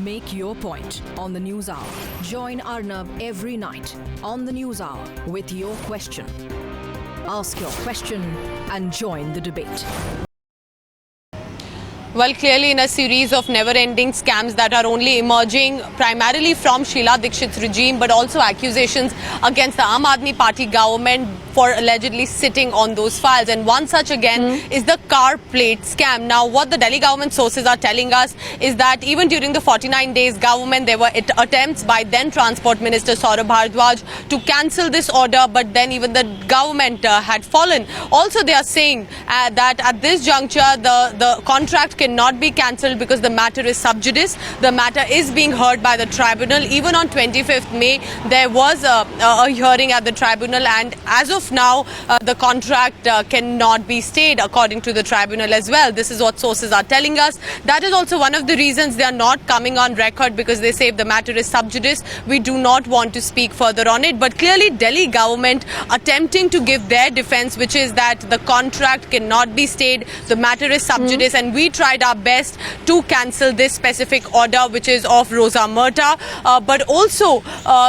Make your point on the News Hour. Join Arnab every night on the News Hour with your question. Ask your question and join the debate. Well, clearly in a series of never-ending scams that are only emerging primarily from Sheila Dikshit's regime, but also accusations against the Aam Aadmi Party government for allegedly sitting on those files. And one such again is the car plate scam. Now, what the Delhi government sources are telling us is that even during the 49 days government, there were attempts by then Transport Minister Saurabh Bhardwaj to cancel this order, but then even the government had fallen. Also, they are saying that at this juncture, the contract cannot be cancelled because the matter is sub judice. The matter is being heard by the tribunal. Even on 25th May, there was a hearing at the tribunal, and as of now, the contract cannot be stayed according to the tribunal as well. This is what sources are telling us. That is also one of the reasons they are not coming on record, because they say if the matter is sub judice, we do not want to speak further on it. But clearly, Delhi government attempting to give their defense, which is that the contract cannot be stayed, the matter is sub judice, and we tried our best to cancel this specific order, which is of Rosa Murta. But also,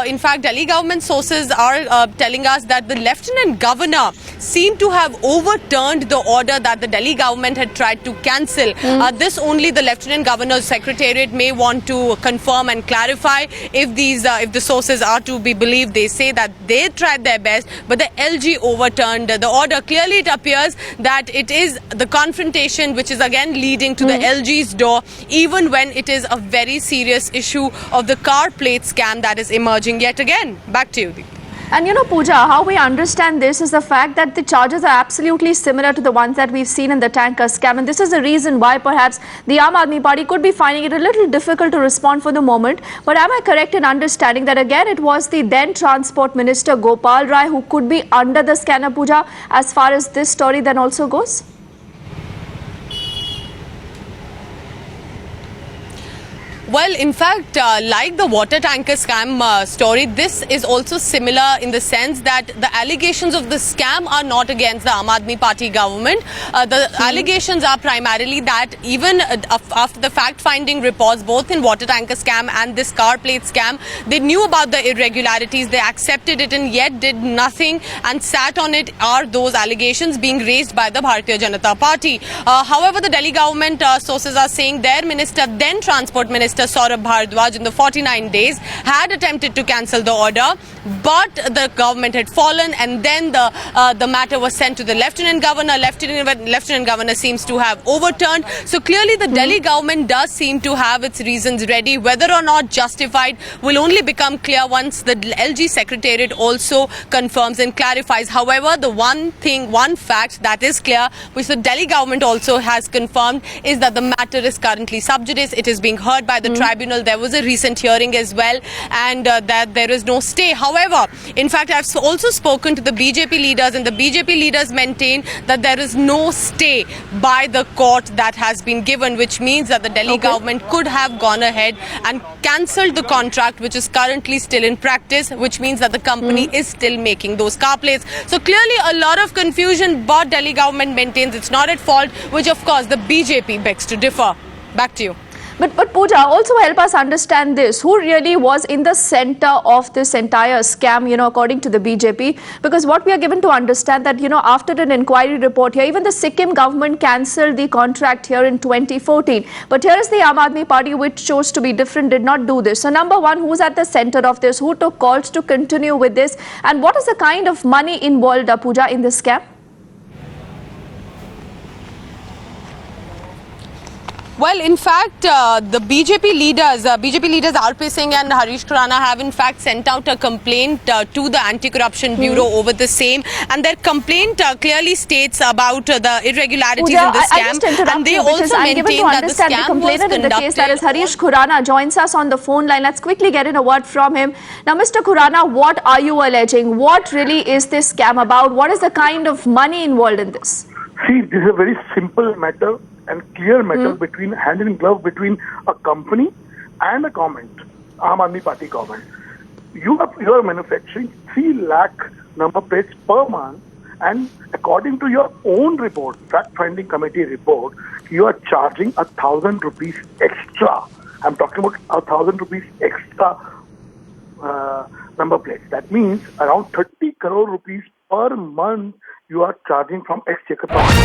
in fact, Delhi government sources are telling us that the Lieutenant Governor seemed to have overturned the order that the Delhi government had tried to cancel. This only the Lieutenant Governor's Secretariat may want to confirm and clarify if the sources are to be believed. They say that they tried their best, but the LG overturned the order. Clearly, it appears that it is the confrontation which is again leading to the LG's door, even when it is a very serious issue of the car plate scam that is emerging yet again. Back to you, Deep. And Pooja, how we understand this is the fact that the charges are absolutely similar to the ones that we've seen in the tanker scam. And this is the reason why perhaps the Aam Aadmi Party could be finding it a little difficult to respond for the moment. But am I correct in understanding that again it was the then Transport Minister Gopal Rai who could be under the scanner, Pooja, as far as this story then also goes? Well, in fact, like the water tanker scam story, this is also similar in the sense that the allegations of the scam are not against the Aam Aadmi Party government. The allegations are primarily that even after the fact-finding reports, both in water tanker scam and this car plate scam, they knew about the irregularities, they accepted it and yet did nothing and sat on it, are those allegations being raised by the Bharatiya Janata Party. However, the Delhi government sources are saying their minister, then Transport Minister Saurabh Bhardwaj, in the 49 days had attempted to cancel the order, but the government had fallen, and then the matter was sent to the Lieutenant Governor. Lieutenant Governor seems to have overturned. So clearly the Delhi government does seem to have its reasons ready. Whether or not justified will only become clear once the LG Secretariat also confirms and clarifies. However, the one fact that is clear, which the Delhi government also has confirmed, is that the matter is currently sub judice. It is being heard by the tribunal. There was a recent hearing as well, and that there is no stay. However, in fact, I've also spoken to the BJP leaders, and the BJP leaders maintain that there is no stay by the court that has been given, which means that the Delhi government could have gone ahead and cancelled the contract, which is currently still in practice, which means that the company is still making those car plates. So clearly a lot of confusion, but Delhi government maintains it's not at fault, which of course the BJP begs to differ. Back to you. But Pooja, also help us understand this. Who really was in the center of this entire scam, according to the BJP? Because what we are given to understand that, after an inquiry report here, even the Sikkim government cancelled the contract here in 2014. But here is the Aam Aadmi Party, which chose to be different, did not do this. So number one, who's at the center of this? Who took calls to continue with this? And what is the kind of money involved, Pooja, in this scam? Well, in fact, the BJP leaders RP Singh and Harish Khurana have in fact sent out a complaint to the Anti-Corruption Bureau over the same, and their complaint clearly states about the irregularities in the scam, and they also maintain that the scam was conducted. In the case, that is Harish Khurana joins us on the phone line. Let's quickly get in a word from him. Now, Mr. Khurana, what are you alleging? What really is this scam about? What is the kind of money involved in this? See, this is a very simple matter and clear matter between hand in glove between a company and a government, Aam Aadmi Party government. You are manufacturing 3 lakh number plates per month, and according to your own report, fact-finding committee report, you are charging 1,000 rupees extra I'm talking about 1,000 rupees extra number plates. That means around 30 crore rupees per month you are charging from Exchequer.